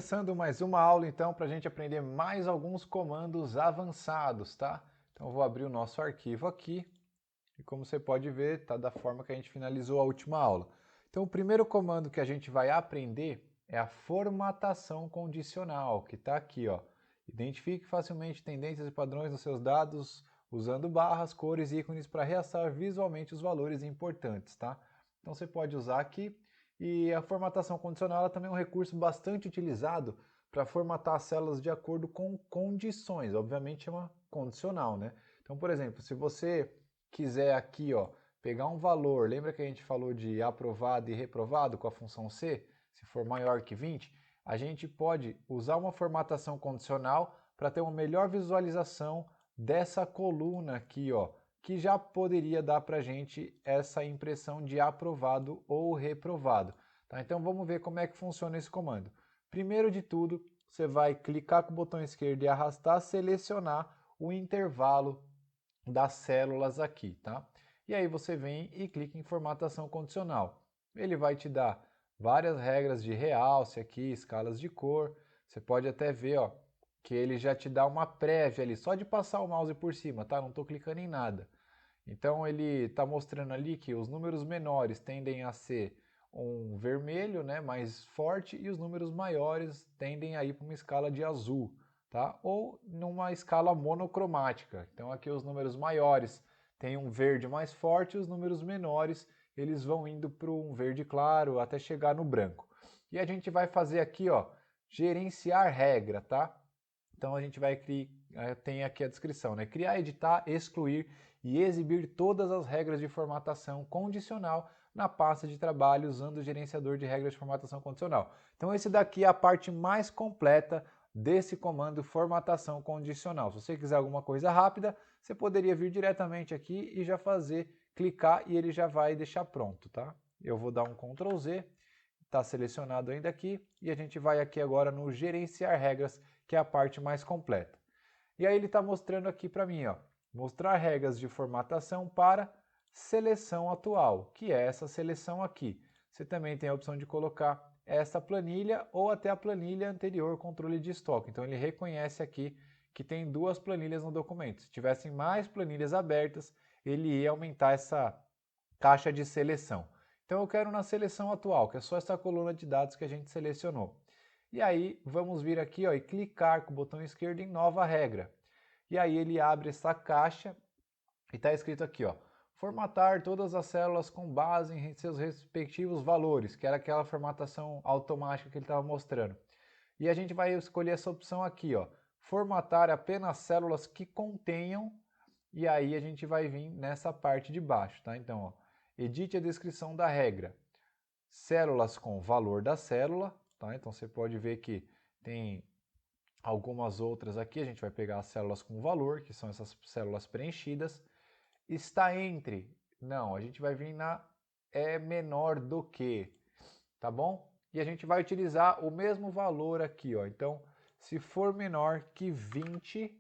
Começando mais uma aula então para a gente aprender mais alguns comandos avançados, tá? Então eu vou abrir o nosso arquivo aqui e como você pode ver, tá da forma que a gente finalizou a última aula. Então o primeiro comando que a gente vai aprender é a formatação condicional, que está aqui, ó. Identifique facilmente tendências e padrões nos seus dados usando barras, cores e ícones para realçar visualmente os valores importantes, tá? Então você pode usar aqui. E a formatação condicional ela também é um recurso bastante utilizado para formatar as células de acordo com condições. Obviamente é uma condicional, né? Então, por exemplo, se você quiser aqui, ó, pegar um valor, lembra que a gente falou de aprovado e reprovado com a função C? Se for maior que 20, a gente pode usar uma formatação condicional para ter uma melhor visualização dessa coluna aqui, ó, que já poderia dar para a gente essa impressão de aprovado ou reprovado. Tá? Então vamos ver como é que funciona esse comando. Primeiro de tudo, você vai clicar com o botão esquerdo e arrastar, selecionar o intervalo das células aqui, tá? E aí você vem e clica em formatação condicional. Ele vai te dar várias regras de realce aqui, escalas de cor. Você pode até ver, ó, que ele já te dá uma prévia ali, só de passar o mouse por cima, tá? Não estou clicando em nada. Então ele está mostrando ali que os números menores tendem a ser um vermelho, né, mais forte, e os números maiores tendem a ir para uma escala de azul, tá? Ou numa escala monocromática. Então aqui os números maiores têm um verde mais forte, e os números menores eles vão indo para um verde claro até chegar no branco. E a gente vai fazer aqui, ó, gerenciar regra, tá? Então a gente vai criar, tem aqui a descrição, né? Criar, editar, excluir e exibir todas as regras de formatação condicional na pasta de trabalho usando o gerenciador de regras de formatação condicional. Então esse daqui é a parte mais completa desse comando formatação condicional. Se você quiser alguma coisa rápida, você poderia vir diretamente aqui e já fazer, clicar e ele já vai deixar pronto, tá? Eu vou dar um Ctrl Z, está selecionado ainda aqui, e a gente vai aqui agora no gerenciar regras, que é a parte mais completa. E aí ele está mostrando aqui para mim, ó, mostrar regras de formatação para seleção atual, que é essa seleção aqui. Você também tem a opção de colocar essa planilha ou até a planilha anterior, controle de estoque. Então ele reconhece aqui que tem duas planilhas no documento. Se tivessem mais planilhas abertas, ele ia aumentar essa caixa de seleção. Então eu quero na seleção atual, que é só essa coluna de dados que a gente selecionou. E aí vamos vir aqui, ó, e clicar com o botão esquerdo em nova regra. E aí ele abre essa caixa e está escrito aqui, ó, formatar todas as células com base em seus respectivos valores, que era aquela formatação automática que ele estava mostrando. E a gente vai escolher essa opção aqui, ó, formatar apenas células que contenham, e aí a gente vai vir nessa parte de baixo, tá? Então, ó, edite a descrição da regra. Células com valor da célula, tá? Então você pode ver que tem algumas outras aqui, a gente vai pegar as células com valor, que são essas células preenchidas. Está entre, não, a gente vai vir na é menor do que, tá bom? E a gente vai utilizar o mesmo valor aqui, ó. Então, se for menor que 20,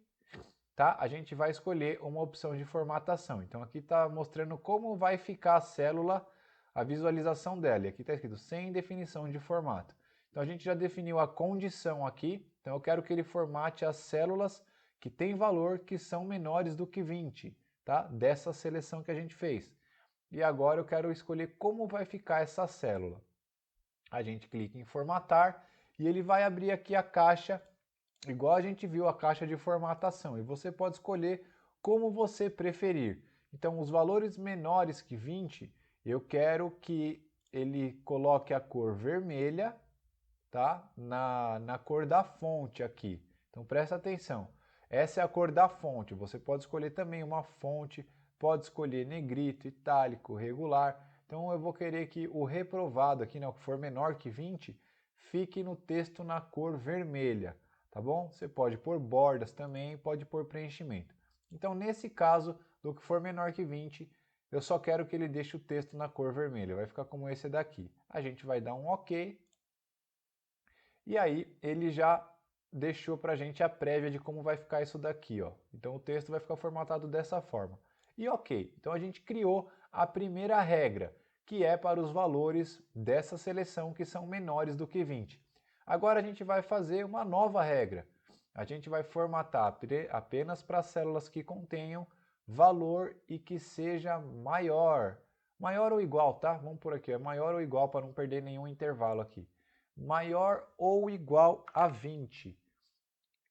tá? A gente vai escolher uma opção de formatação. Então aqui está mostrando como vai ficar a célula, a visualização dela. E aqui está escrito sem definição de formato. Então a gente já definiu a condição aqui. Então eu quero que ele formate as células que têm valor que são menores do que 20, tá? Dessa seleção que a gente fez. E agora eu quero escolher como vai ficar essa célula. A gente clica em formatar e ele vai abrir aqui a caixa igual a gente viu a caixa de formatação, e você pode escolher como você preferir. Então, os valores menores que 20, eu quero que ele coloque a cor vermelha, tá? Na cor da fonte aqui. Então, presta atenção. Essa é a cor da fonte. Você pode escolher também uma fonte, pode escolher negrito, itálico, regular. Então, eu vou querer que o reprovado aqui, né, o que for menor que 20, fique no texto na cor vermelha, tá bom? Você pode pôr bordas também, pode pôr preenchimento. Então, nesse caso, do que for menor que 20, eu só quero que ele deixe o texto na cor vermelha. Vai ficar como esse daqui. A gente vai dar um OK. E aí ele já deixou para a gente a prévia de como vai ficar isso daqui, ó. Então o texto vai ficar formatado dessa forma. E ok, então a gente criou a primeira regra, que é para os valores dessa seleção que são menores do que 20. Agora a gente vai fazer uma nova regra. A gente vai formatar apenas para células que contenham valor e que seja maior. Maior ou igual, tá? Vamos por aqui, é maior ou igual para não perder nenhum intervalo aqui. Maior ou igual a 20.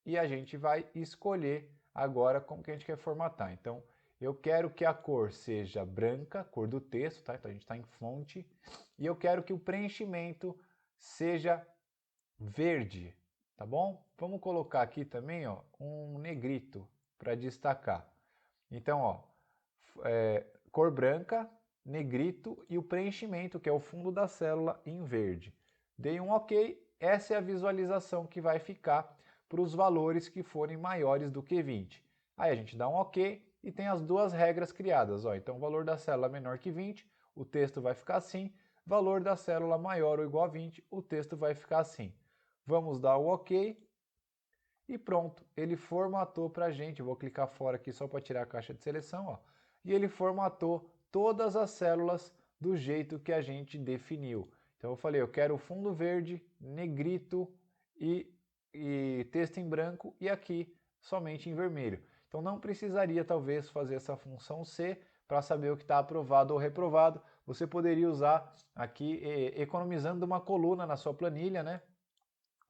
E a gente vai escolher agora como que a gente quer formatar. Então, eu quero que a cor seja branca, cor do texto, tá? Então a gente está em fonte. E eu quero que o preenchimento seja verde, tá bom? Vamos colocar aqui também, ó, um negrito para destacar. Então, ó, cor branca, negrito e o preenchimento, que é o fundo da célula, em verde. Dei um OK, essa é a visualização que vai ficar para os valores que forem maiores do que 20. Aí a gente dá um OK e tem as duas regras criadas. Ó. Então, o valor da célula menor que 20, o texto vai ficar assim. Valor da célula maior ou igual a 20, o texto vai ficar assim. Vamos dar o OK e pronto. Ele formatou para a gente. Vou clicar fora aqui só para tirar a caixa de seleção. Ó. E ele formatou todas as células do jeito que a gente definiu. Então eu falei, eu quero fundo verde, negrito e texto em branco e aqui somente em vermelho. Então não precisaria talvez fazer essa função C para saber o que está aprovado ou reprovado. Você poderia usar aqui economizando uma coluna na sua planilha, né?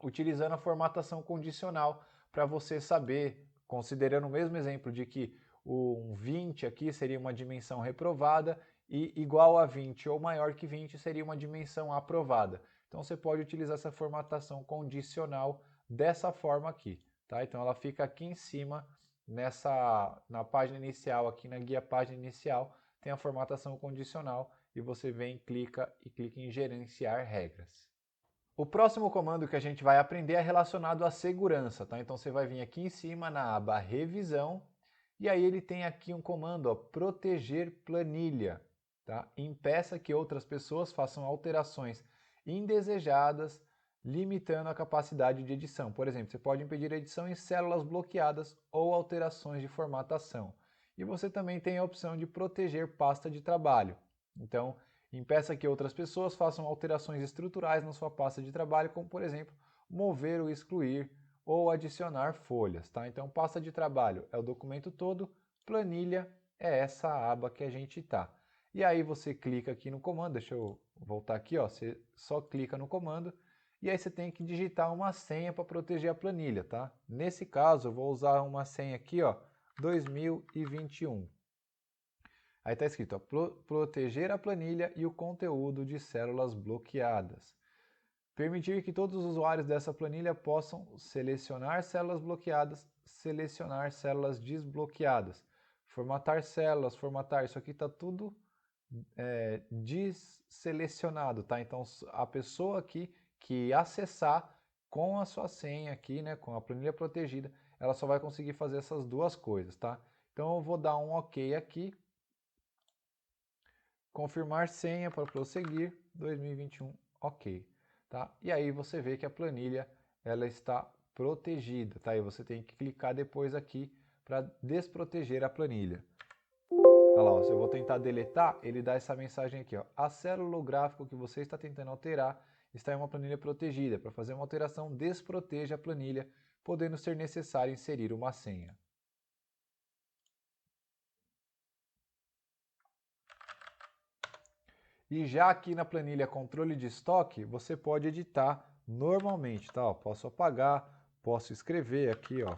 Utilizando a formatação condicional para você saber, considerando o mesmo exemplo de que um 20 aqui seria uma dimensão reprovada e igual a 20 ou maior que 20 seria uma dimensão aprovada. Então você pode utilizar essa formatação condicional dessa forma aqui, tá? Então ela fica aqui em cima na página inicial, aqui na guia página inicial, tem a formatação condicional e você vem, clica em gerenciar regras. O próximo comando que a gente vai aprender é relacionado à segurança, tá? Então você vai vir aqui em cima na aba revisão e aí ele tem aqui um comando, ó, proteger planilha, tá? Impeça que outras pessoas façam alterações indesejadas, limitando a capacidade de edição. Por exemplo, você pode impedir a edição em células bloqueadas ou alterações de formatação. E você também tem a opção de proteger pasta de trabalho. Então, impeça que outras pessoas façam alterações estruturais na sua pasta de trabalho, como por exemplo, mover ou excluir ou adicionar folhas. Tá? Então, pasta de trabalho é o documento todo, planilha é essa aba que a gente está. E aí você clica aqui no comando, deixa eu voltar aqui, ó, você só clica no comando e aí você tem que digitar uma senha para proteger a planilha. Tá? Nesse caso, eu vou usar uma senha aqui, ó, 2021. Aí está escrito, ó, proteger a planilha e o conteúdo de células bloqueadas. Permitir que todos os usuários dessa planilha possam selecionar células bloqueadas, selecionar células desbloqueadas. Formatar células, formatar, isso aqui está tudo desselecionado, tá? Então a pessoa aqui que acessar com a sua senha aqui, né, com a planilha protegida, ela só vai conseguir fazer essas duas coisas, tá? Então eu vou dar um OK aqui. Confirmar senha para prosseguir, 2021, OK. Tá? E aí você vê que a planilha ela está protegida. Tá? E você tem que clicar depois aqui para desproteger a planilha. Olha lá, ó, se eu vou tentar deletar, ele dá essa mensagem aqui. Ó, a célula ou gráfico que você está tentando alterar está em uma planilha protegida. Para fazer uma alteração, desproteja a planilha, podendo ser necessário inserir uma senha. E já aqui na planilha controle de estoque, você pode editar normalmente, tá? Ó, posso apagar, posso escrever aqui, ó.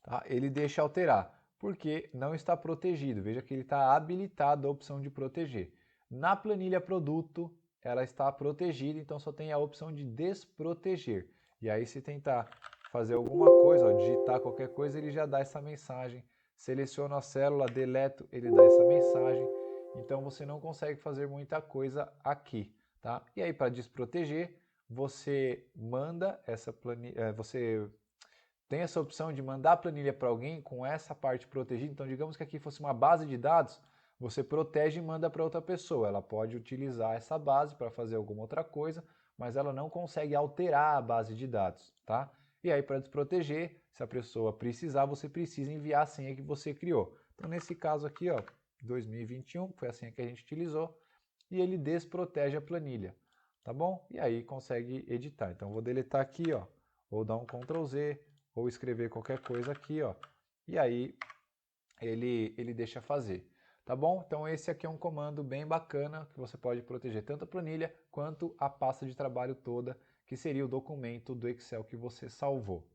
Tá? Ele deixa alterar, porque não está protegido. Veja que ele está habilitado a opção de proteger. Na planilha produto, ela está protegida, então só tem a opção de desproteger. E aí se tentar fazer alguma coisa, ó, digitar qualquer coisa, ele já dá essa mensagem. Seleciono a célula, deleto, ele dá essa mensagem. Então você não consegue fazer muita coisa aqui, tá? E aí para desproteger, você manda essa planilha, você tem essa opção de mandar a planilha para alguém com essa parte protegida. Então, digamos que aqui fosse uma base de dados, você protege e manda para outra pessoa. Ela pode utilizar essa base para fazer alguma outra coisa, mas ela não consegue alterar a base de dados, tá? E aí, para desproteger, se a pessoa precisar, você precisa enviar a senha que você criou. Então, nesse caso aqui, ó, 2021, foi a senha que a gente utilizou, e ele desprotege a planilha. tá bom? E aí consegue editar. Então vou deletar aqui, ó, ou dar um Ctrl Z, ou escrever qualquer coisa aqui, ó, e aí ele deixa fazer. Tá bom? Então esse aqui é um comando bem bacana que você pode proteger tanto a planilha quanto a pasta de trabalho toda, que seria o documento do Excel que você salvou.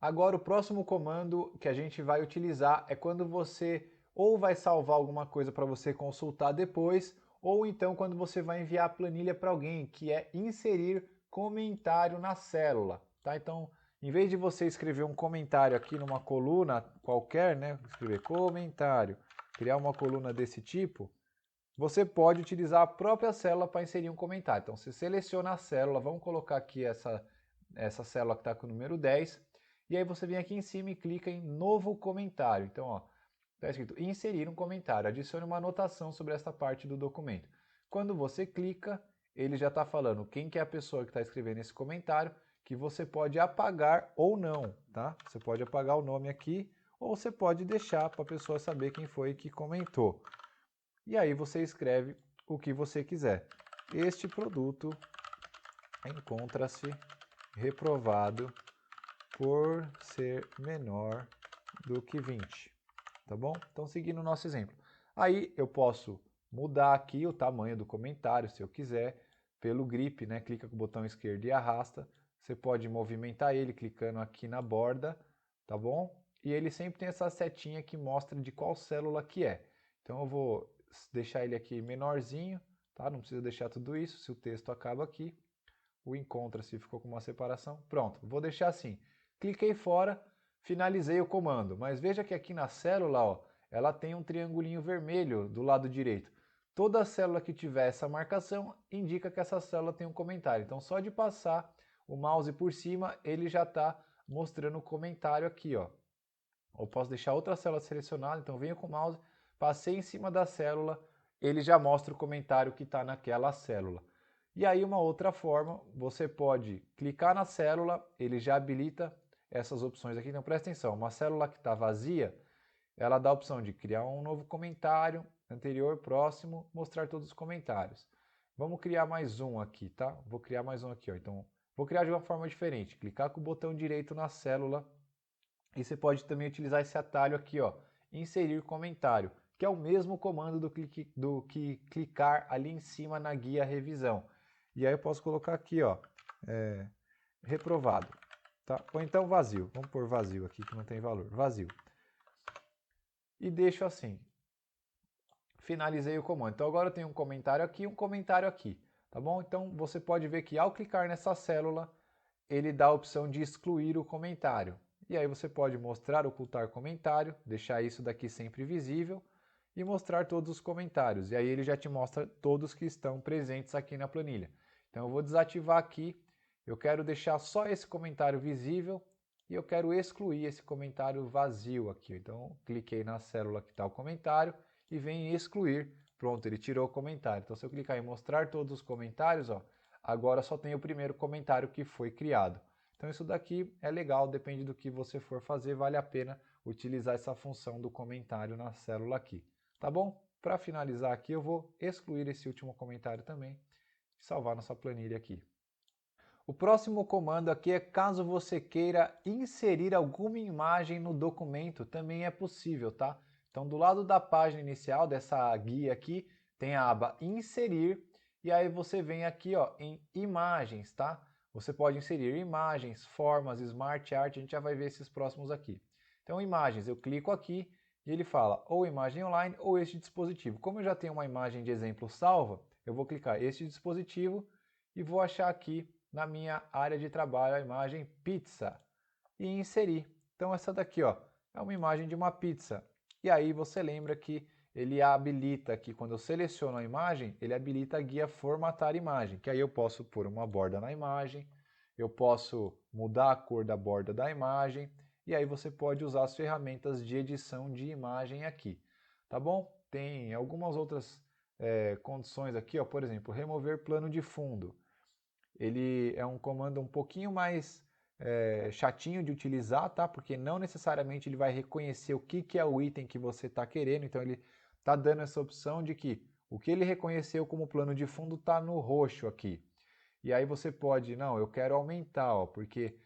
Agora o próximo comando que a gente vai utilizar é quando você ou vai salvar alguma coisa para você consultar depois, ou então quando você vai enviar a planilha para alguém, que é inserir comentário na célula, tá? Então, em vez de você escrever um comentário aqui numa coluna qualquer, né, escrever comentário, criar uma coluna desse tipo, você pode utilizar a própria célula para inserir um comentário. Então, você seleciona a célula, vamos colocar aqui essa célula que está com o número 10, e aí você vem aqui em cima e clica em novo comentário. Então, ó, está escrito inserir um comentário, adicione uma anotação sobre esta parte do documento. Quando você clica, ele já está falando quem que é a pessoa que está escrevendo esse comentário, que você pode apagar ou não, tá? Você pode apagar o nome aqui, ou você pode deixar para a pessoa saber quem foi que comentou. E aí você escreve o que você quiser. Este produto encontra-se reprovado por ser menor do que 20, tá bom? Então, seguindo o nosso exemplo. Aí eu posso mudar aqui o tamanho do comentário, se eu quiser, pelo grip, né? Clica com o botão esquerdo e arrasta. Você pode movimentar ele clicando aqui na borda, tá bom? E ele sempre tem essa setinha que mostra de qual célula que é. Então eu vou deixar ele aqui menorzinho, tá? Não precisa deixar tudo isso, se o texto acaba aqui. O encontra-se ficou com uma separação. Pronto, vou deixar assim. Cliquei fora, finalizei o comando. Mas veja que aqui na célula, ó, ela tem um triangulinho vermelho do lado direito. Toda célula que tiver essa marcação indica que essa célula tem um comentário. Então, só de passar o mouse por cima, ele já está mostrando o comentário aqui, ó. Eu posso deixar outra célula selecionada, então venho com o mouse, passei em cima da célula, ele já mostra o comentário que está naquela célula. E aí uma outra forma, você pode clicar na célula, ele já habilita essas opções aqui. Então presta atenção, uma célula que está vazia, ela dá a opção de criar um novo comentário, anterior, próximo, mostrar todos os comentários. Vamos criar mais um aqui, tá? Vou criar mais um aqui, ó. Então vou criar de uma forma diferente, clicar com o botão direito na célula e você pode também utilizar esse atalho aqui, ó, inserir comentário, que é o mesmo comando do que clicar ali em cima na guia revisão. E aí eu posso colocar aqui, ó, reprovado, tá? Ou então vazio. Vamos pôr vazio aqui que não tem valor. Vazio. E deixo assim. Finalizei o comando. Então agora eu tenho um comentário aqui e um comentário aqui, tá bom? Então você pode ver que ao clicar nessa célula, ele dá a opção de excluir o comentário. E aí você pode mostrar, ocultar comentário, deixar isso daqui sempre visível e mostrar todos os comentários. E aí ele já te mostra todos que estão presentes aqui na planilha. Então eu vou desativar aqui, eu quero deixar só esse comentário visível e eu quero excluir esse comentário vazio aqui. Então cliquei na célula que está o comentário e vem em excluir. Pronto, ele tirou o comentário. Então se eu clicar em mostrar todos os comentários, ó, agora só tem o primeiro comentário que foi criado. Então isso daqui é legal, depende do que você for fazer, vale a pena utilizar essa função do comentário na célula aqui. Tá bom? Para finalizar aqui, eu vou excluir esse último comentário também e salvar nossa planilha aqui. O próximo comando aqui é caso você queira inserir alguma imagem no documento, também é possível, tá? Então do lado da página inicial dessa guia aqui, tem a aba inserir e aí você vem aqui, ó, em imagens, tá? Você pode inserir imagens, formas, smart art, a gente já vai ver esses próximos aqui. Então imagens, eu clico aqui e ele fala ou imagem online ou este dispositivo. Como eu já tenho uma imagem de exemplo salva, eu vou clicar este dispositivo e vou achar aqui na minha área de trabalho a imagem pizza e inserir. Então essa daqui, ó, é uma imagem de uma pizza. E aí você lembra que ele habilita aqui, quando eu seleciono a imagem, ele habilita a guia formatar imagem, que aí eu posso pôr uma borda na imagem, eu posso mudar a cor da borda da imagem, e aí você pode usar as ferramentas de edição de imagem aqui, tá bom? Tem algumas outras condições aqui, ó, por exemplo, remover plano de fundo. Ele é um comando um pouquinho mais chatinho de utilizar, tá? Porque não necessariamente ele vai reconhecer o que é o item que você está querendo. Então ele está dando essa opção de que O que ele reconheceu como plano de fundo está no roxo aqui. E aí você pode, não, eu quero aumentar, ó, porque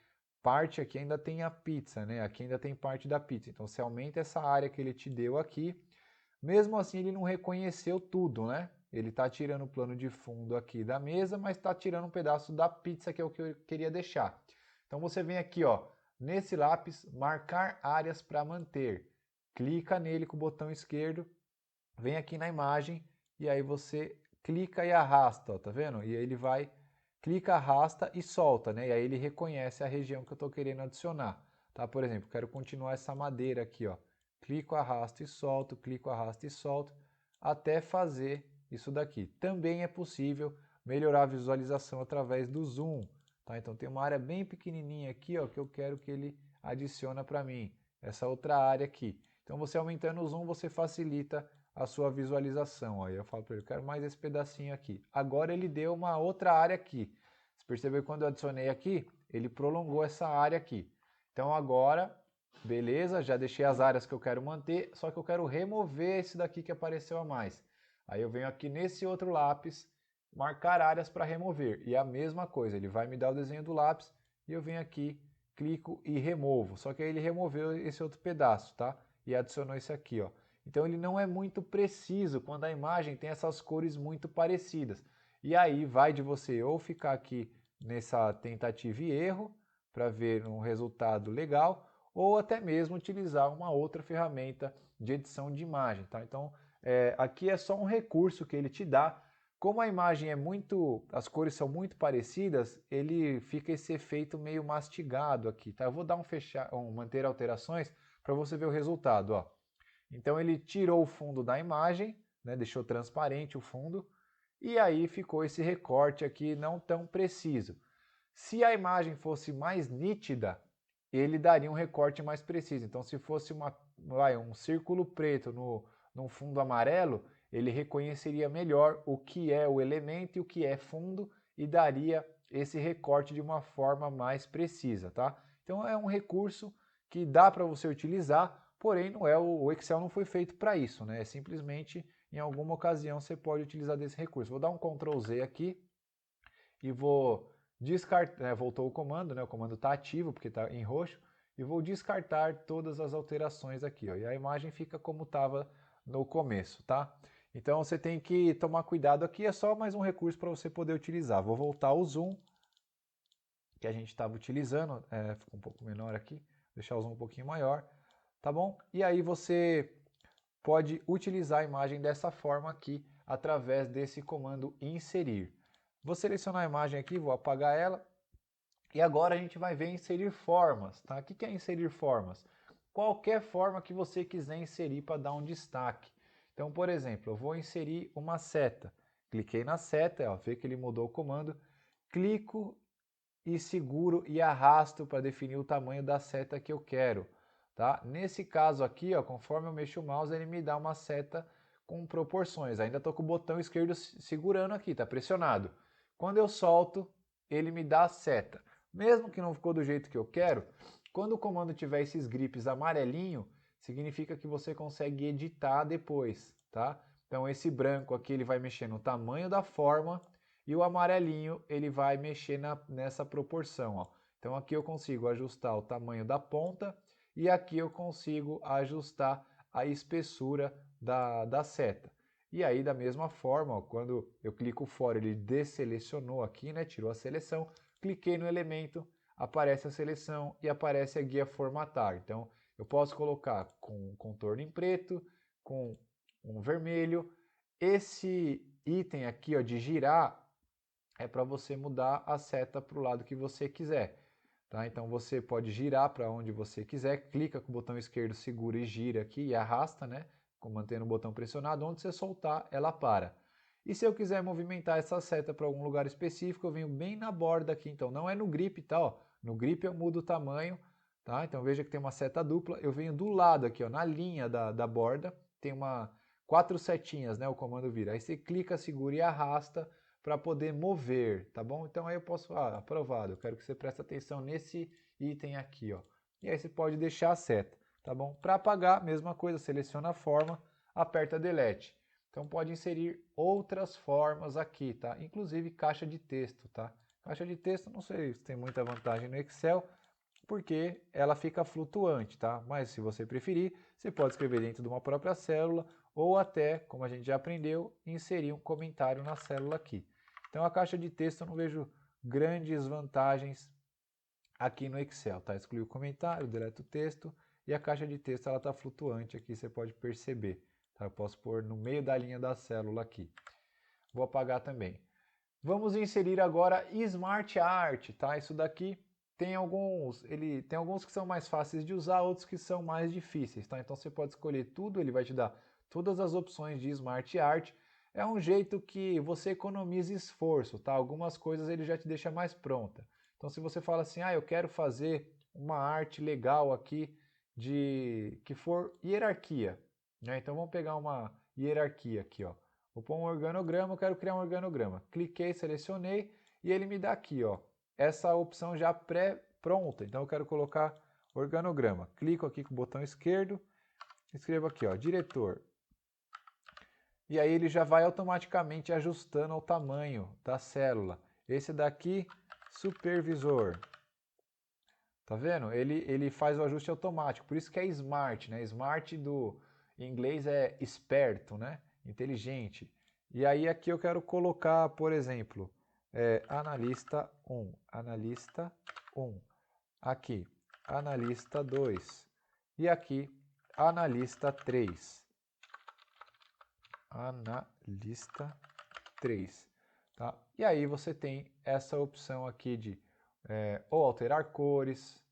parte aqui ainda tem a pizza, né? Aqui ainda tem parte da pizza. Então você aumenta essa área que ele te deu aqui. Mesmo assim ele não reconheceu tudo, né? Ele está tirando o plano de fundo aqui da mesa, mas está tirando um pedaço da pizza que é o que eu queria deixar. Então você vem aqui, ó, nesse lápis, marcar áreas para manter. Clica nele com o botão esquerdo, vem aqui na imagem e aí você clica e arrasta, ó, tá vendo? E aí ele vai, clica, arrasta e solta, né? E aí ele reconhece a região que eu estou querendo adicionar, tá? Por exemplo, quero continuar essa madeira aqui, ó. Clico, arrasto e solto, clico, arrasto e solto, até fazer isso daqui. Também é possível melhorar a visualização através do zoom, tá? Então tem uma área bem pequenininha aqui, ó, que eu quero que ele adicione para mim, essa outra área aqui. Então você aumentando o zoom, você facilita a sua visualização. Aí eu falo para ele, eu quero mais esse pedacinho aqui. Agora ele deu uma outra área aqui. Você percebeu que quando eu adicionei aqui, ele prolongou essa área aqui. Então agora, beleza, já deixei as áreas que eu quero manter, só que eu quero remover esse daqui que apareceu a mais. Aí eu venho aqui nesse outro lápis, marcar áreas para remover. E a mesma coisa, ele vai me dar o desenho do lápis e eu venho aqui, clico e removo. Só que aí ele removeu esse outro pedaço, tá? E adicionou esse aqui, ó. Então ele não é muito preciso quando a imagem tem essas cores muito parecidas. E aí vai de você ou ficar aqui nessa tentativa e erro para ver um resultado legal, ou até mesmo utilizar uma outra ferramenta de edição de imagem, tá? Então aqui é só um recurso que ele te dá. Como a imagem é muito, as cores são muito parecidas, ele fica esse efeito meio mastigado aqui, tá? Eu vou dar um manter alterações para você ver o resultado, ó. Então ele tirou o fundo da imagem, né, deixou transparente o fundo, e aí ficou esse recorte aqui não tão preciso. Se a imagem fosse mais nítida, ele daria um recorte mais preciso. Então se fosse um círculo preto num fundo amarelo, ele reconheceria melhor o que é o elemento e o que é fundo e daria esse recorte de uma forma mais precisa, tá? Então é um recurso que dá para você utilizar, porém não é o Excel não foi feito para isso, né? É simplesmente em alguma ocasião você pode utilizar desse recurso. Vou dar um Ctrl Z aqui e vou descartar, né, voltou o comando, né? O comando está ativo porque está em roxo e vou descartar todas as alterações aqui, ó, e a imagem fica como estava no começo, tá? Então você tem que tomar cuidado aqui, é só mais um recurso para você poder utilizar. Vou voltar ao zoom que a gente estava utilizando, ficou um pouco menor aqui, deixar o zoom um pouquinho maior, tá bom? E aí você pode utilizar a imagem dessa forma aqui, através desse comando inserir. Vou selecionar a imagem aqui, vou apagar ela, e agora a gente vai ver inserir formas, tá? O que é inserir formas? Qualquer forma que você quiser inserir para dar um destaque. Então, por exemplo, eu vou inserir uma seta. Cliquei na seta, ó, vê que ele mudou o comando, clico e seguro e arrasto para definir o tamanho da seta que eu quero. Tá? Nesse caso aqui, ó, conforme eu mexo o mouse, ele me dá uma seta com proporções. Ainda estou com o botão esquerdo segurando aqui, está pressionado. Quando eu solto, ele me dá a seta. Mesmo que não ficou do jeito que eu quero, quando o comando tiver esses grips amarelinho, significa que você consegue editar depois. Tá? Então esse branco aqui ele vai mexer no tamanho da forma, e o amarelinho ele vai mexer nessa proporção. Ó. Então aqui eu consigo ajustar o tamanho da ponta e aqui eu consigo ajustar a espessura da seta. E aí da mesma forma, ó, quando eu clico fora, ele desselecionou aqui, né, tirou a seleção, cliquei no elemento, aparece a seleção e aparece a guia formatar. Então eu posso colocar com contorno em preto, com um vermelho. Esse item aqui ó, de girar é para você mudar a seta para o lado que você quiser. Tá? Então você pode girar para onde você quiser, clica com o botão esquerdo, segura e gira aqui e arrasta, né? Mantendo o botão pressionado, onde você soltar, ela para. E se eu quiser movimentar essa seta para algum lugar específico, eu venho bem na borda aqui, então não é no grip, tá? Ó. No grip eu mudo o tamanho, tá? Então veja que tem uma seta dupla, eu venho do lado aqui, ó, na linha da borda, tem 4 setinhas, né? O comando vira. Aí você clica, segura e arrasta para poder mover, tá bom? Então aí eu posso, aprovado, eu quero que você preste atenção nesse item aqui, ó. E aí você pode deixar a seta, tá bom? Para apagar, mesma coisa, seleciona a forma, aperta Delete. Então pode inserir outras formas aqui, tá? Inclusive caixa de texto, tá? Caixa de texto, não sei se tem muita vantagem no Excel, porque ela fica flutuante, tá? Mas se você preferir, você pode escrever dentro de uma própria célula ou até, como a gente já aprendeu, inserir um comentário na célula aqui. Então a caixa de texto eu não vejo grandes vantagens aqui no Excel, tá? Exclui o comentário, deleta o texto e a caixa de texto ela está flutuante aqui, você pode perceber. Tá? Eu posso pôr no meio da linha da célula aqui. Vou apagar também. Vamos inserir agora Smart Art, tá? Isso daqui tem alguns que são mais fáceis de usar, outros que são mais difíceis, tá? Então você pode escolher tudo, ele vai te dar todas as opções de Smart Art. É um jeito que você economiza esforço, tá? Algumas coisas ele já te deixa mais pronta. Então se você fala assim, eu quero fazer uma arte legal aqui de que for hierarquia, né? Então vamos pegar uma hierarquia aqui, ó. Vou pôr um organograma, eu quero criar um organograma. Cliquei, selecionei e ele me dá aqui, ó, essa opção já pré-pronta. Então eu quero colocar organograma. Clico aqui com o botão esquerdo, escrevo aqui, ó, diretor. E aí ele já vai automaticamente ajustando ao tamanho da célula. Esse daqui, supervisor. Tá vendo? Ele faz o ajuste automático, por isso que é smart, né? Smart em inglês é esperto, né? Inteligente. E aí aqui eu quero colocar, por exemplo, analista 1, analista 1. Aqui, analista 2. E aqui, analista 3. Analista 3. Tá? E aí você tem essa opção aqui de ou alterar cores,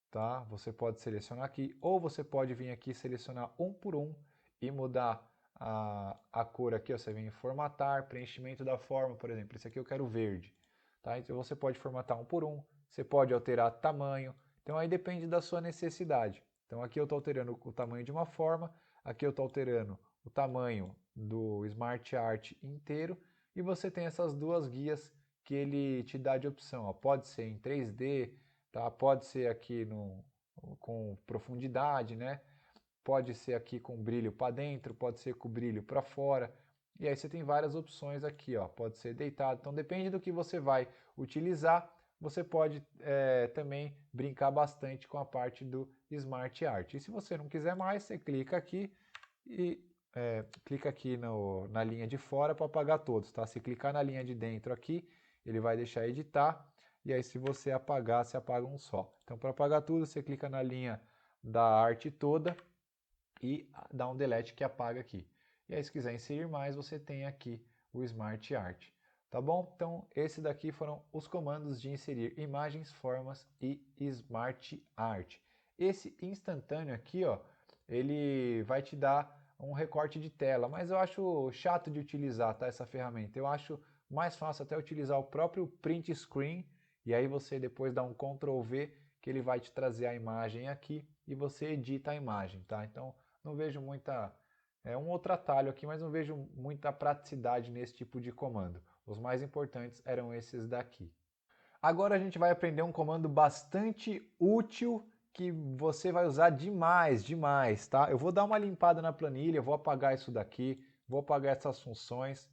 tá? Você pode selecionar aqui, ou você pode vir aqui selecionar um por um e mudar a cor aqui, ó, você vem em formatar, preenchimento da forma, por exemplo, esse aqui eu quero verde, tá? Então você pode formatar um por um, você pode alterar tamanho, então aí depende da sua necessidade. Então aqui eu estou alterando o tamanho de uma forma, aqui eu estou alterando o tamanho do Smart Art inteiro, e você tem essas duas guias que ele te dá de opção, ó. Pode ser em 3D, tá? Pode ser aqui com profundidade, né? Pode ser aqui com brilho para dentro, pode ser com brilho para fora. E aí você tem várias opções aqui, ó. Pode ser deitado. Então depende do que você vai utilizar. Você pode também brincar bastante com a parte do Smart Art. E se você não quiser mais, você clica aqui e clica aqui na linha de fora para apagar todos, tá? Se clicar na linha de dentro aqui, ele vai deixar editar, e aí se você apagar, você apaga um só. Então para apagar tudo, você clica na linha da arte toda e dá um delete que apaga aqui. E aí se quiser inserir mais, você tem aqui o Smart Art. Tá bom? Então esses daqui foram os comandos de inserir imagens, formas e Smart Art. Esse instantâneo aqui, ó, ele vai te dar um recorte de tela, mas eu acho chato de utilizar, tá, essa ferramenta. Eu acho mais fácil até utilizar o próprio print screen, e aí você depois dá um Ctrl V, que ele vai te trazer a imagem aqui e você edita a imagem, tá? Então não vejo muita... É um outro atalho aqui, mas não vejo muita praticidade nesse tipo de comando. Os mais importantes eram esses daqui. Agora a gente vai aprender um comando bastante útil que você vai usar demais, tá? Eu vou dar uma limpada na planilha, vou apagar isso daqui, vou apagar essas funções,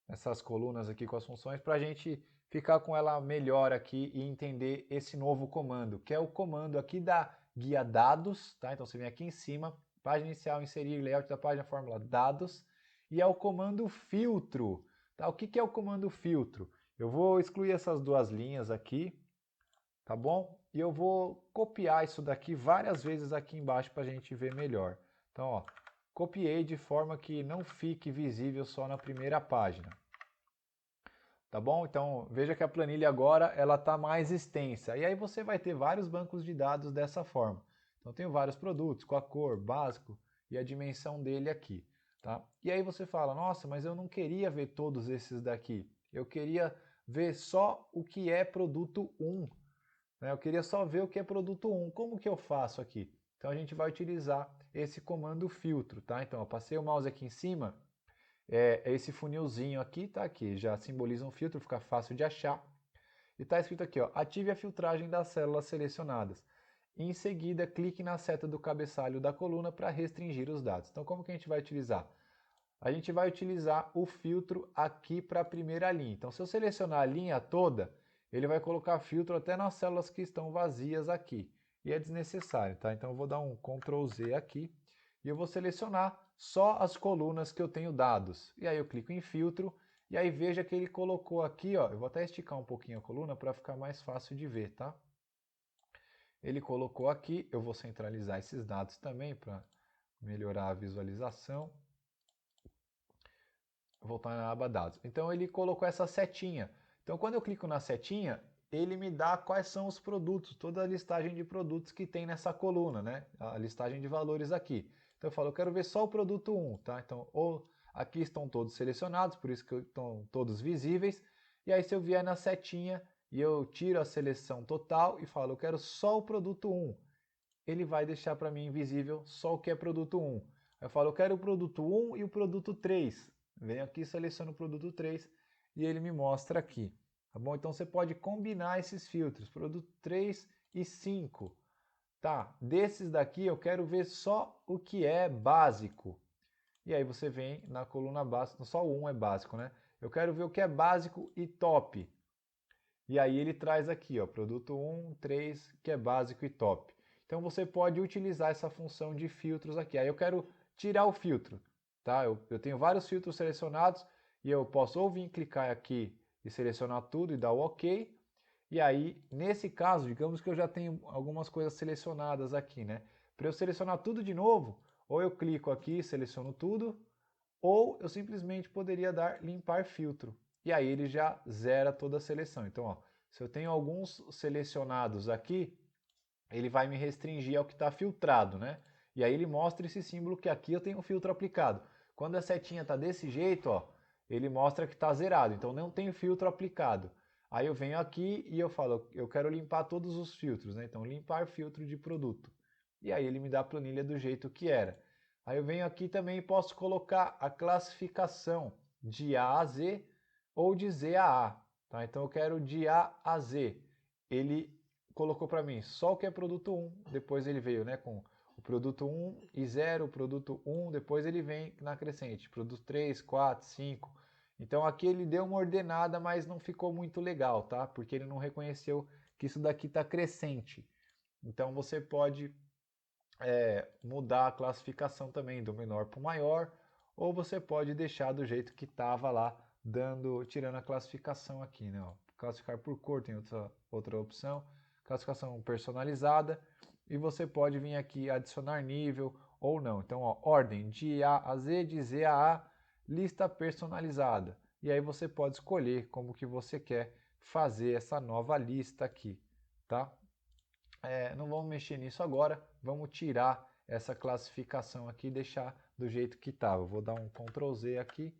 essas colunas aqui com as funções, para a gente ficar com ela melhor aqui e entender esse novo comando, que é o comando aqui da guia dados, tá? Então você vem aqui em cima, página inicial, inserir layout da página, fórmula dados, e é o comando filtro, tá? O que é o comando filtro? Eu vou excluir essas duas linhas aqui, tá bom? E eu vou copiar isso daqui várias vezes aqui embaixo para a gente ver melhor. Então, ó, copiei de forma que não fique visível só na primeira página. Tá bom? Então, veja que a planilha agora ela está mais extensa. E aí você vai ter vários bancos de dados dessa forma. Então, tenho vários produtos com a cor, básico e a dimensão dele aqui. Tá? E aí você fala, nossa, mas eu não queria ver todos esses daqui. Eu queria ver só o que é produto 1. Né? Eu queria só ver o que é produto 1. Como que eu faço aqui? Então, a gente vai utilizar esse comando filtro. Tá? Então, eu passei o mouse aqui em cima, esse funilzinho aqui, tá? Que já simboliza um filtro, fica fácil de achar. E está escrito aqui, ó, ative a filtragem das células selecionadas. Em seguida, clique na seta do cabeçalho da coluna para restringir os dados. Então, como que a gente vai utilizar? a gente vai utilizar o filtro aqui para a primeira linha. Então, se eu selecionar a linha toda, ele vai colocar filtro até nas células que estão vazias aqui. E é desnecessário, tá? Então, eu vou dar um Ctrl Z aqui e eu vou selecionar só as colunas que eu tenho dados. E aí eu clico em filtro e aí veja que ele colocou aqui, ó, eu vou até esticar um pouquinho a coluna para ficar mais fácil de ver, tá? Ele colocou aqui, eu vou centralizar esses dados também para melhorar a visualização. Voltar na aba dados. Então ele colocou essa setinha. Então quando eu clico na setinha, ele me dá quais são os produtos, toda a listagem de produtos que tem nessa coluna, né? A listagem de valores aqui. Então eu falo, eu quero ver só o produto 1, tá? Então ou aqui estão todos selecionados, por isso que estão todos visíveis. E aí se eu vier na setinha e eu tiro a seleção total e falo, eu quero só o produto 1, ele vai deixar para mim invisível só o que é produto 1. Aí eu falo, eu quero o produto 1 e o produto 3. Venho aqui, seleciono o produto 3 e ele me mostra aqui. Tá bom? Então você pode combinar esses filtros, produto 3 e 5. Tá, desses daqui eu quero ver só o que é básico. E aí você vem na coluna básica, só o 1 é básico, né? Eu quero ver o que é básico e top. E aí ele traz aqui, ó, produto 1, 3, que é básico e top. Então você pode utilizar essa função de filtros aqui. Aí eu quero tirar o filtro, tá? Eu tenho vários filtros selecionados e eu posso ou vir clicar aqui e selecionar tudo e dar o OK. E aí, nesse caso, digamos que eu já tenho algumas coisas selecionadas aqui, né? Para eu selecionar tudo de novo, ou eu clico aqui e seleciono tudo, ou eu simplesmente poderia dar limpar filtro. E aí ele já zera toda a seleção. Então, ó, se eu tenho alguns selecionados aqui, ele vai me restringir ao que está filtrado, né? E aí ele mostra esse símbolo que aqui eu tenho um filtro aplicado. Quando a setinha está desse jeito, ó, ele mostra que está zerado, então não tem filtro aplicado. Aí eu venho aqui e eu falo, eu quero limpar todos os filtros, né? Então limpar filtro de produto. E aí ele me dá a planilha do jeito que era. Aí eu venho aqui também e posso colocar a classificação de A a Z ou de Z a A. Tá? Então eu quero de A a Z. Ele colocou para mim só o que é produto 1, depois ele veio, né, com o produto 1 e 0, o produto 1, depois ele vem na crescente, produto 3, 4, 5. Então aqui ele deu uma ordenada, mas não ficou muito legal, tá? Porque ele não reconheceu que isso daqui está crescente. Então você pode mudar a classificação também do menor para o maior, ou você pode deixar do jeito que estava lá, tirando a classificação aqui, né? Ó, classificar por cor tem outra opção, classificação personalizada, e você pode vir aqui adicionar nível ou não. Então, ó, ordem de A a Z, de Z a A, lista personalizada. E aí você pode escolher como que você quer fazer essa nova lista aqui, tá? Não vamos mexer nisso agora, vamos tirar essa classificação aqui e deixar do jeito que estava. Vou dar um Ctrl Z aqui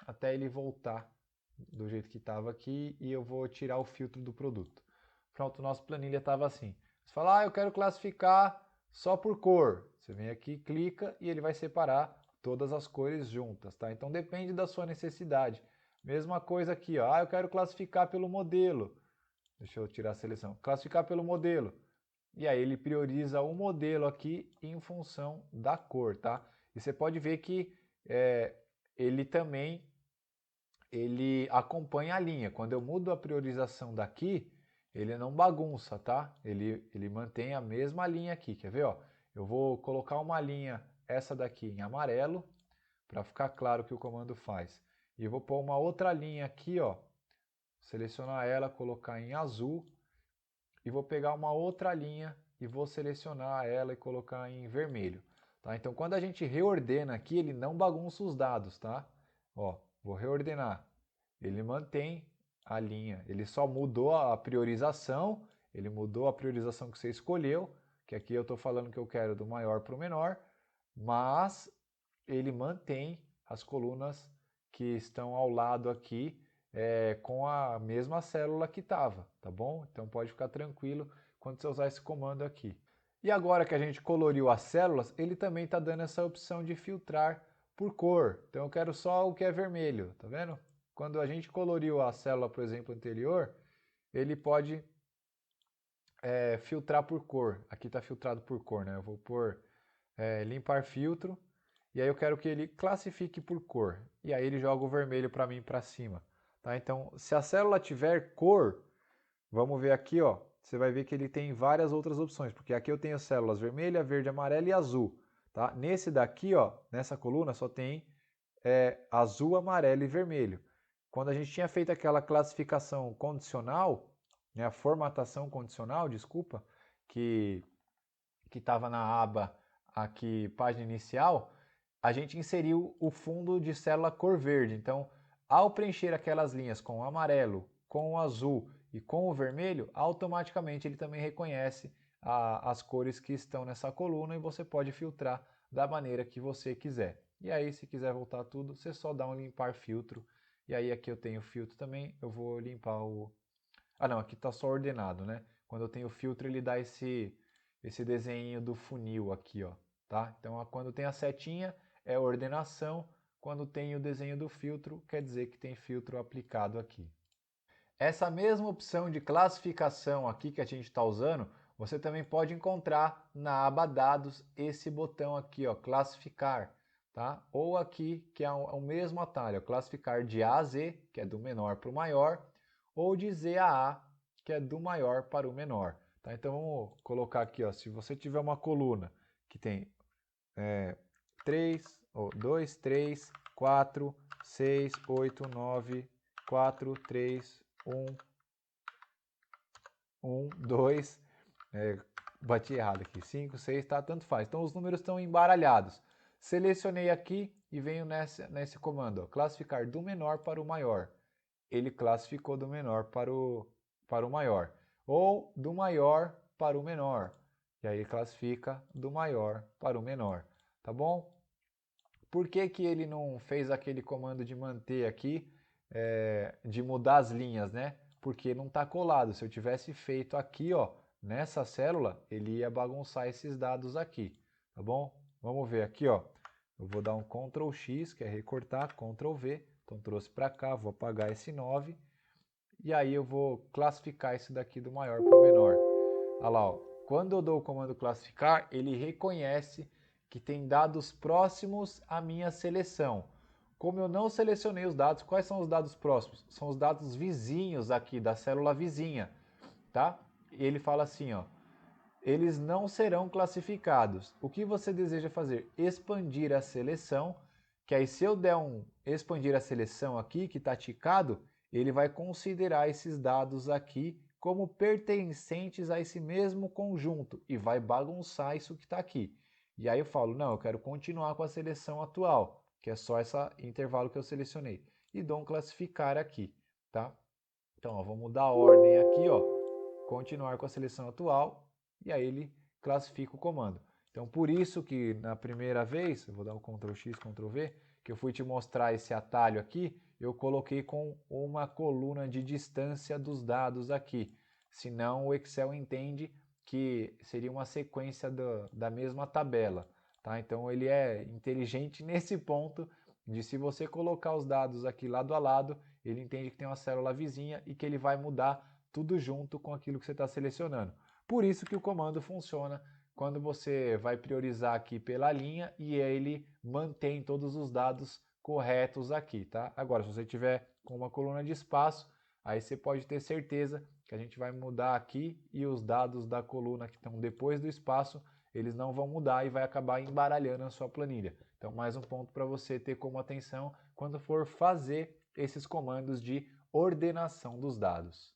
até ele voltar do jeito que estava aqui e eu vou tirar o filtro do produto. Pronto, nossa planilha estava assim. Você fala, eu quero classificar só por cor. Você vem aqui, clica e ele vai separar todas as cores juntas, tá? Então depende da sua necessidade. Mesma coisa aqui, ó. Eu quero classificar pelo modelo. Deixa eu tirar a seleção. Classificar pelo modelo. E aí ele prioriza o modelo aqui em função da cor, tá? E você pode ver que ele também acompanha a linha. Quando eu mudo a priorização daqui, ele não bagunça, tá? Ele mantém a mesma linha aqui, quer ver? Ó? Eu vou colocar uma linha, essa daqui em amarelo, para ficar claro o que o comando faz. E eu vou pôr uma outra linha aqui, ó, selecionar ela, colocar em azul, e vou pegar uma outra linha e vou selecionar ela e colocar em vermelho. Tá? Então quando a gente reordena aqui, ele não bagunça os dados, tá? Ó, vou reordenar. Ele mantém a linha, ele só mudou a priorização, ele mudou a priorização que você escolheu, que aqui eu estou falando que eu quero do maior para o menor, mas ele mantém as colunas que estão ao lado aqui com a mesma célula que estava, tá bom? Então pode ficar tranquilo quando você usar esse comando aqui. E agora que a gente coloriu as células, ele também está dando essa opção de filtrar por cor. Então eu quero só o que é vermelho, tá vendo? Quando a gente coloriu a célula, por exemplo, anterior, ele pode filtrar por cor. Aqui está filtrado por cor, né? Eu vou pôr limpar filtro. e aí eu quero que ele classifique por cor. E aí ele joga o vermelho para mim para cima. Tá? Então, se a célula tiver cor, vamos ver aqui, ó, você vai ver que ele tem várias outras opções, porque aqui eu tenho células vermelha, verde, amarela e azul. Tá? Nesse daqui, ó, nessa coluna, só tem azul, amarelo e vermelho. Quando a gente tinha feito aquela classificação condicional, né, a formatação condicional, desculpa, que estava na aba aqui, página inicial, a gente inseriu o fundo de célula cor verde. Então, ao preencher aquelas linhas com o amarelo, com o azul e com o vermelho, automaticamente ele também reconhece as cores que estão nessa coluna e você pode filtrar da maneira que você quiser. E aí, se quiser voltar tudo, você só dá um limpar filtro. E aí aqui eu tenho filtro também, eu vou limpar o... Ah não, aqui está só ordenado, né? Quando eu tenho filtro ele dá esse desenho do funil aqui, ó, tá? Então quando tem a setinha é ordenação, quando tem o desenho do filtro quer dizer que tem filtro aplicado aqui. Essa mesma opção de classificação aqui que a gente está usando, você também pode encontrar na aba dados esse botão aqui, ó, classificar, tá? Ou aqui que é o mesmo atalho, classificar de A a Z, que é do menor para o maior, ou de Z a A, que é do maior para o menor. Tá? Então vamos colocar aqui, ó, se você tiver uma coluna que tem 2, 3, 4, 6, 8, 9, 4, 3, 1, 2, bati errado aqui, 5, 6, tá, tanto faz. Então os números estão embaralhados. Selecionei aqui e venho nesse comando, ó, classificar do menor para o maior. Ele classificou do menor para o maior. Ou do maior para o menor. E aí ele classifica do maior para o menor. Tá bom? Por que que ele não fez aquele comando de manter aqui, de mudar as linhas, né? Porque não está colado. Se eu tivesse feito aqui, ó, nessa célula, ele ia bagunçar esses dados aqui. Tá bom? Vamos ver aqui, ó. Eu vou dar um Ctrl X, que é recortar, Ctrl V. Então trouxe para cá, vou apagar esse 9. E aí eu vou classificar esse daqui do maior para o menor. Olha lá, ó. Quando eu dou o comando classificar, ele reconhece que tem dados próximos à minha seleção. Como eu não selecionei os dados, quais são os dados próximos? São os dados vizinhos aqui, da célula vizinha, tá? E ele fala assim, ó, eles não serão classificados. O que você deseja fazer? Expandir a seleção, que aí se eu der um expandir a seleção aqui, que está ticado, ele vai considerar esses dados aqui como pertencentes a esse mesmo conjunto e vai bagunçar isso que está aqui. E aí eu falo, não, eu quero continuar com a seleção atual, que é só esse intervalo que eu selecionei. E dou um classificar aqui, tá? Então, ó, vou mudar a ordem aqui, ó, continuar com a seleção atual, e aí ele classifica o comando. Então, por isso que na primeira vez, eu vou dar o Ctrl X, Ctrl V, que eu fui te mostrar esse atalho aqui, eu coloquei com uma coluna de distância dos dados aqui. Senão o Excel entende que seria uma sequência da mesma tabela. Tá? Então ele é inteligente nesse ponto de se você colocar os dados aqui lado a lado, ele entende que tem uma célula vizinha e que ele vai mudar tudo junto com aquilo que você está selecionando. Por isso que o comando funciona quando você vai priorizar aqui pela linha e ele mantém todos os dados corretos aqui, tá? Agora, se você tiver com uma coluna de espaço, aí você pode ter certeza que a gente vai mudar aqui e os dados da coluna que estão depois do espaço, eles não vão mudar e vai acabar embaralhando a sua planilha. Então, mais um ponto para você ter como atenção quando for fazer esses comandos de ordenação dos dados.